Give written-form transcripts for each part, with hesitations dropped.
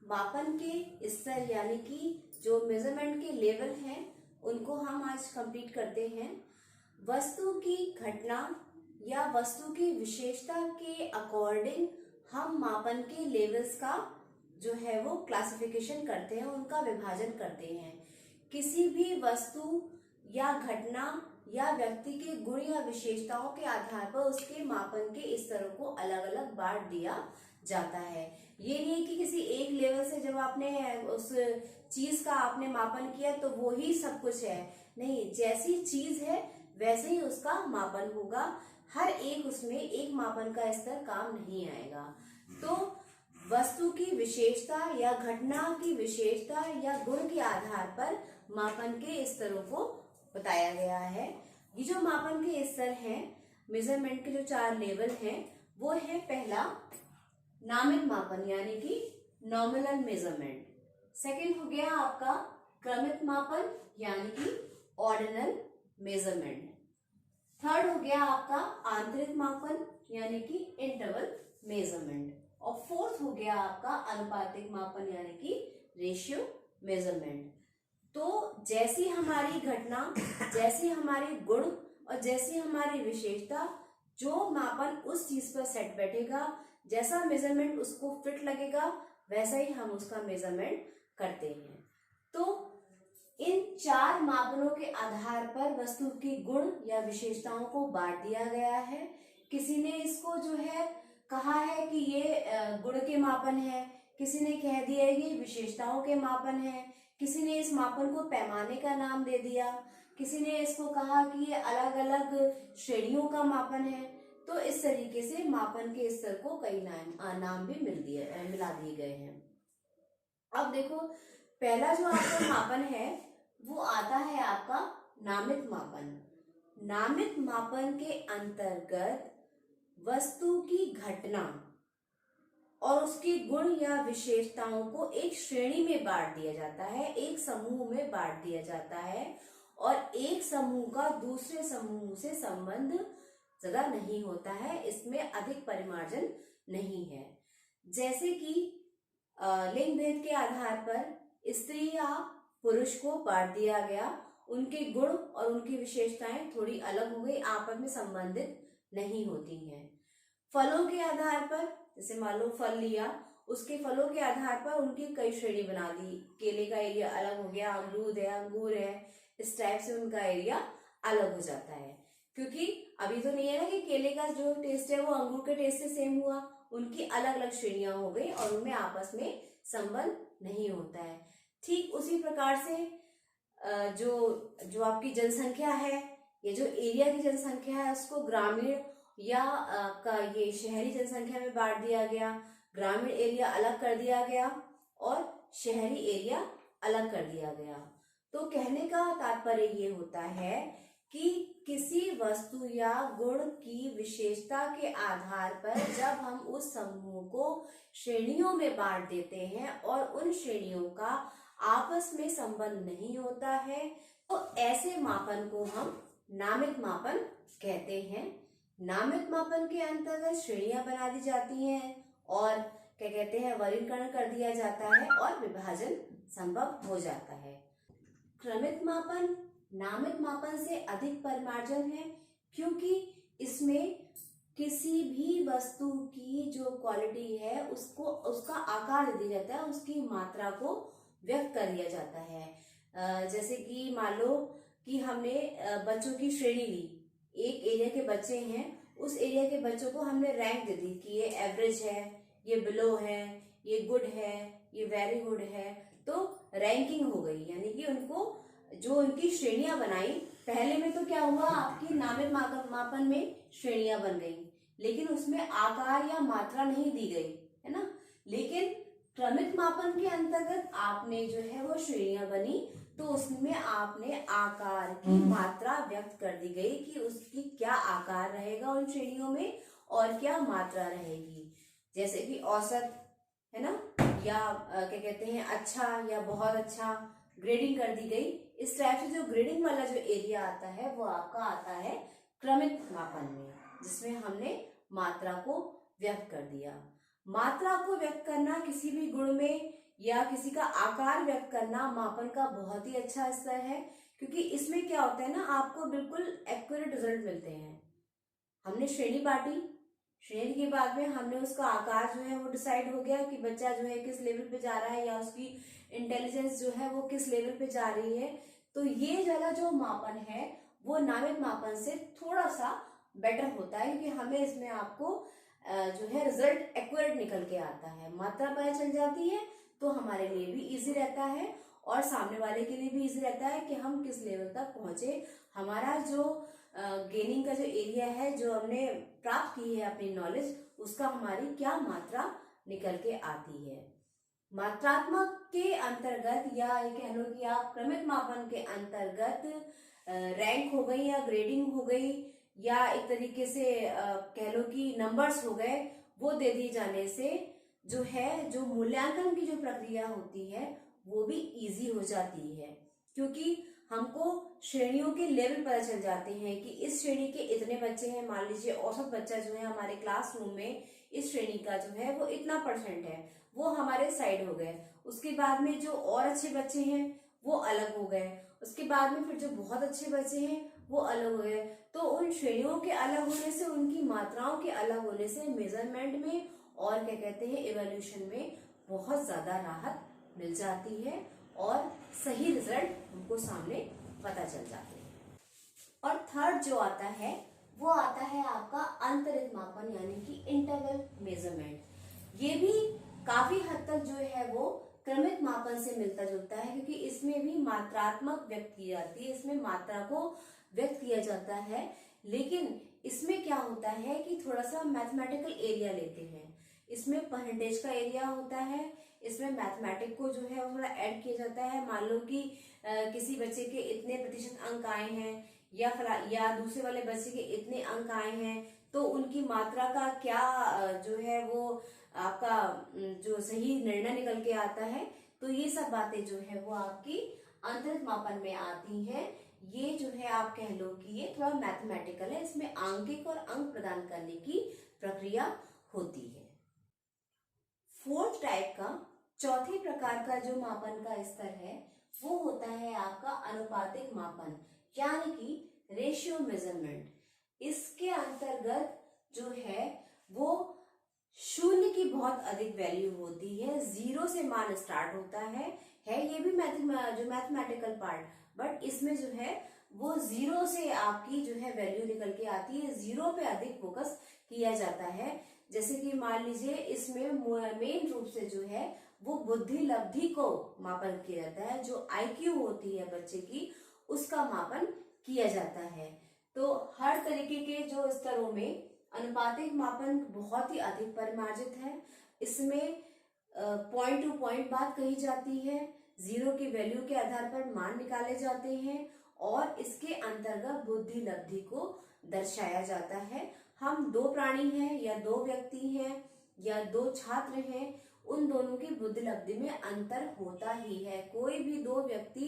मापन के स्तर यानी कि जो मेजरमेंट के लेवल हैं उनको हम आज कंप्लीट करते हैं। वस्तु की घटना या वस्तु की विशेषता के अकॉर्डिंग हम मापन के लेवल्स का जो है वो क्लासिफिकेशन करते हैं, उनका विभाजन करते हैं। किसी भी वस्तु या घटना या व्यक्ति के गुण या विशेषताओं के आधार पर उसके मापन के स्तरों को अलग अलग बांट दिया जाता है। ये नहीं कि किसी एक लेवल से जब आपने उस चीज का आपने मापन किया तो वो ही सब कुछ है, नहीं, जैसी चीज है वैसे ही उसका मापन होगा। हर एक उसमें एक मापन का स्तर काम नहीं आएगा। तो वस्तु की विशेषता या घटना की विशेषता या गुण के आधार पर मापन के स्तरों को बताया गया है। ये जो मापन के स्तर हैं, मेजरमेंट के जो 4 लेवल हैं, वो है पहला नामित मापन यानी कि नॉमिनल मेजरमेंट। सेकंड हो गया आपका क्रमित मापन यानी कि ऑर्डिनल मेजरमेंट। थर्ड हो गया आपका आंतरिक मापन यानी कि इंटरवल मेजरमेंट। और फोर्थ हो गया आपका अनुपातिक मापन यानी कि रेशियो मेजरमेंट। तो जैसी हमारी घटना, जैसी हमारी गुण और जैसी हमारी विशेषता, जो मापन उस चीज पर सेट बैठेगा, जैसा मेजरमेंट उसको फिट लगेगा, वैसा ही हम उसका मेजरमेंट करते हैं। तो इन 4 मापनों के आधार पर वस्तु की गुण या विशेषताओं को बांट दिया गया है। किसी ने इसको जो है कहा है कि ये गुण के मापन है, किसी ने कह दिया है ये विशेषताओं के मापन है, किसी ने इस मापन को पैमाने का नाम दे दिया, किसी ने इसको कहा कि ये अलग अलग श्रेणियों का मापन है। तो इस तरीके से मापन के स्तर को कई नाम भी मिला दिए गए हैं। अब देखो, पहला जो आपका मापन है वो आता है आपका नामित मापन। नामित मापन के अंतर्गत वस्तु की घटना और उसके गुण या विशेषताओं को एक श्रेणी में बांट दिया जाता है, एक समूह में बांट दिया जाता है, और एक समूह का दूसरे समूह से संबंध ज्यादा नहीं होता है, इसमें अधिक परिमार्जन नहीं है। जैसे कि लिंग भेद के आधार पर स्त्री या पुरुष को बांट दिया गया, उनके गुण और उनकी विशेषताएं थोड़ी अलग हो गई, आपस में संबंधित नहीं होती हैं। फलों के आधार पर, जैसे मान लो फल लिया, उसके फलों के आधार पर उनकी कई श्रेणी बना दी। केले का एरिया अलग हो गया, अमरूद है, अंगूर है, इस टाइप से उनका एरिया अलग हो जाता है। क्योंकि अभी तो नहीं है ना कि केले का जो टेस्ट है वो अंगूर के टेस्ट से सेम हुआ, उनकी अलग अलग श्रेणियां हो गई और उनमें आपस में संबंध नहीं होता है। ठीक उसी प्रकार से जो आपकी जनसंख्या है, ये जो एरिया की जनसंख्या है, उसको ग्रामीण या ये शहरी जनसंख्या में बांट दिया गया। ग्रामीण एरिया अलग कर दिया गया और शहरी एरिया अलग कर दिया गया। तो कहने का तात्पर्य ये होता है कि किसी वस्तु या गुण की विशेषता के आधार पर जब हम उस समूह को श्रेणियों में बांट देते हैं और उन श्रेणियों का आपस में संबंध नहीं होता है, तो ऐसे मापन को हम नामित मापन कहते हैं। नामित मापन के अंतर्गत श्रेणियां बना दी जाती हैं और क्या कहते हैं, वर्गीकरण कर दिया जाता है और विभाजन संभव हो जाता है। क्रमित मापन नामित मापन से अधिक परिमार्जन है, क्योंकि इसमें किसी भी वस्तु की जो क्वालिटी है उसको उसका आकार दे दिया जाता है, उसकी मात्रा को व्यक्त कर दिया जाता है। जैसे कि मान लो कि हमने बच्चों की श्रेणी ली, एक एरिया के बच्चे हैं, उस एरिया के बच्चों को हमने रैंक दे दी कि ये एवरेज है, ये बिलो है, ये गुड है, ये वेरी गुड है। तो रैंकिंग हो गई, यानी कि उनको जो उनकी श्रेणियां बनाई, पहले में तो क्या हुआ, आपकी नामित मापन में श्रेणियां बन गई, लेकिन उसमें आकार या मात्रा नहीं दी गई, है ना। लेकिन क्रमित मापन के अंतर्गत आपने जो है वो श्रेणियां बनी, तो उसमें आपने आकार की मात्रा व्यक्त कर दी गई कि उसकी क्या आकार रहेगा उन श्रेणियों में और क्या मात्रा रहेगी। जैसे कि औसत, है ना, या क्या कहते हैं अच्छा या बहुत अच्छा, ग्रेडिंग कर दी गई। इस टाइप से जो ग्रेडिंग वाला जो एरिया आता है वो आपका आता है क्रमित मापन में, जिसमें हमने मात्रा को व्यक्त कर दिया। मात्रा को व्यक्त करना किसी भी गुण में या किसी का आकार व्यक्त करना मापन का बहुत ही अच्छा स्तर है, क्योंकि इसमें क्या होता है ना, आपको बिल्कुल एक्यूरेट रिजल्ट मिलते हैं। हमने श्रेणी बांटी, श्रेणी के बाद में हमने उसका आकार जो है वो डिसाइड हो गया कि बच्चा जो है किस लेवल पे जा रहा है या उसकी इंटेलिजेंस जो है वो किस लेवल पे जा रही है। तो ये वाला जो मापन है वो नामित मापन से थोड़ा सा बेटर होता है, क्योंकि हमें इसमें आपको जो है रिजल्ट एक्यूरेट निकल के आता है, मात्रा पता चल जाती है, तो हमारे लिए भी इजी रहता है और सामने वाले के लिए भी इजी रहता है कि हम किस लेवल तक पहुंचे। हमारा जो गेनिंग का जो एरिया है, जो हमने प्राप्त की है अपनी नॉलेज, उसका हमारी क्या मात्रा निकल के आती है। मात्रात्मक के अंतर्गत या ये कह लो कि आप क्रमिक मापन के अंतर्गत रैंक हो गई या ग्रेडिंग हो गई या एक तरीके से कह लो कि नंबर्स हो गए, वो दे दिए जाने से जो है जो मूल्यांकन की जो प्रक्रिया होती है वो भी इजी हो जाती है, क्योंकि हमको श्रेणियों के लेवल पता चल जाते हैं कि इस श्रेणी के इतने बच्चे हैं। मान लीजिए औसत बच्चा जो है हमारे क्लासरूम में इस श्रेणी का जो है वो इतना % है, वो हमारे साइड हो गए। उसके बाद में जो और अच्छे बच्चे हैं वो अलग हो गए, उसके बाद में फिर जो बहुत अच्छे बच्चे हैं वो अलग हो गए। तो उन श्रेणियों के अलग होने से, उनकी मात्राओं के अलग होने से मेजरमेंट में और क्या कहते हैं इवैल्यूएशन में बहुत ज्यादा राहत मिल जाती है और सही रिजल्ट हमको सामने पता चल जाते हैं। और थर्ड जो आता है वो आता है आपका अंतरित मापन, यानी कि इंटरवल मेजरमेंट। ये भी काफी हद तक जो है वो क्रमिक मापन से मिलता जुलता है, क्योंकि इसमें भी मात्रात्मक व्यक्त की जाती है, इसमें मात्रा को व्यक्त किया जाता है। लेकिन इसमें क्या होता है कि थोड़ा सा मैथमेटिकल एरिया लेते हैं। इसमें परसेंटेज का एरिया होता है, इसमें मैथमेटिक को जो है वो थोड़ा ऐड किया जाता है। मान लो कि किसी बच्चे के इतने % अंक आए हैं या दूसरे वाले बच्चे के इतने अंक आए हैं, तो उनकी मात्रा का क्या जो है वो आपका जो सही निर्णय निकल के आता है। तो ये सब बातें जो है वो आपकी अंतरित मापन में आती हैं। ये जो है आप कह लो कि ये थोड़ा मैथमेटिकल है, इसमें आंकिक और अंक प्रदान करने की प्रक्रिया होती है। फोर्थ टाइप का, चौथे प्रकार का जो मापन का स्तर है वो होता है आपका अनुपातिक मापन, यानी कि रेशियो मेजरमेंट। इसके अंतर्गत जो है वो 0 की बहुत अधिक वैल्यू होती है, 0 से मान स्टार्ट होता है ये भी जो मैथमेटिकल पार्ट, बट इसमें जो है वो 0 से आपकी जो है वैल्यू निकल के आती है, 0 पे अधिक फोकस किया जाता है। जैसे कि मान लीजिए इसमें मेन रूप से जो है वो बुद्धि लब्धि को मापन किया जाता है, जो IQ होती है बच्चे की उसका मापन किया जाता है। तो हर तरीके के जो स्तरों में अनुपातिक मापन बहुत ही अधिक परिमार्जित है। इसमें पॉइंट टू पॉइंट बात कही जाती है, 0 की वैल्यू के आधार पर मान निकाले जाते हैं और इसके अंतर्गत बुद्धि लब्धि को दर्शाया जाता है। हम 2 प्राणी हैं या 2 व्यक्ति हैं या 2 छात्र हैं, उन दोनों की बुद्धि लब्धि में अंतर होता ही है। कोई भी 2 व्यक्ति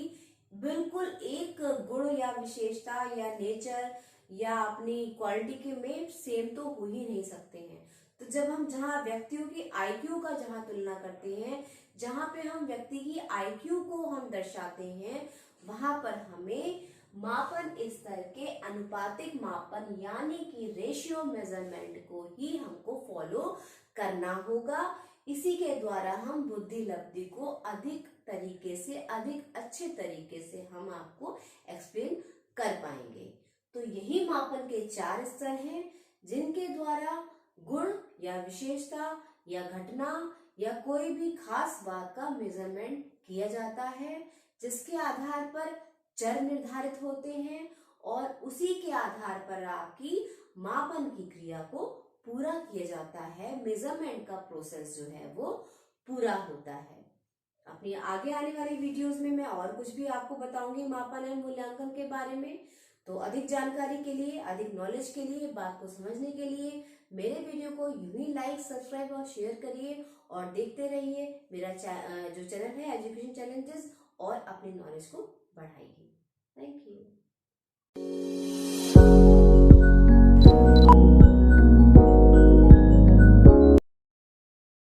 बिल्कुल एक गुण या विशेषता या नेचर या अपनी क्वालिटी के में सेम तो हो ही नहीं सकते हैं। तो जब हम जहाँ व्यक्तियों की IQ का जहाँ तुलना करते हैं, जहाँ पे हम व्यक्ति की IQ को हम दर्शाते हैं, वहां पर हमें मापन स्तर के अनुपातिक मापन यानी कि रेशियो मेजरमेंट को ही हमको फॉलो करना होगा। इसी के द्वारा हम बुद्धि लब्धि को अधिक तरीके से, अधिक अच्छे तरीके से हम आपको एक्सप्लेन कर पाएंगे। तो यही मापन के 4 स्तर हैं, जिनके द्वारा गुण या विशेषता या घटना या कोई भी खास बात का मेजरमेंट किया जाता है, जिसके आधार पर चर निर्धारित होते हैं और उसी के आधार पर आपकी मापन की क्रिया को पूरा किया जाता है। मेजरमेंट का प्रोसेस जो है वो पूरा होता है। अपनी आगे आने वाली वीडियोस में मैं और कुछ भी आपको बताऊंगी मापन एवं मूल्यांकन के बारे में। तो अधिक जानकारी के लिए, अधिक नॉलेज के लिए, बात को समझने के लिए मेरे वीडियो को यूं ही लाइक, सब्सक्राइब और शेयर करिए और देखते रहिए मेरा जो चैनल है एजुकेशन चैलेंजेस, और अपनी नॉलेज को बढ़ाइए। Thank you.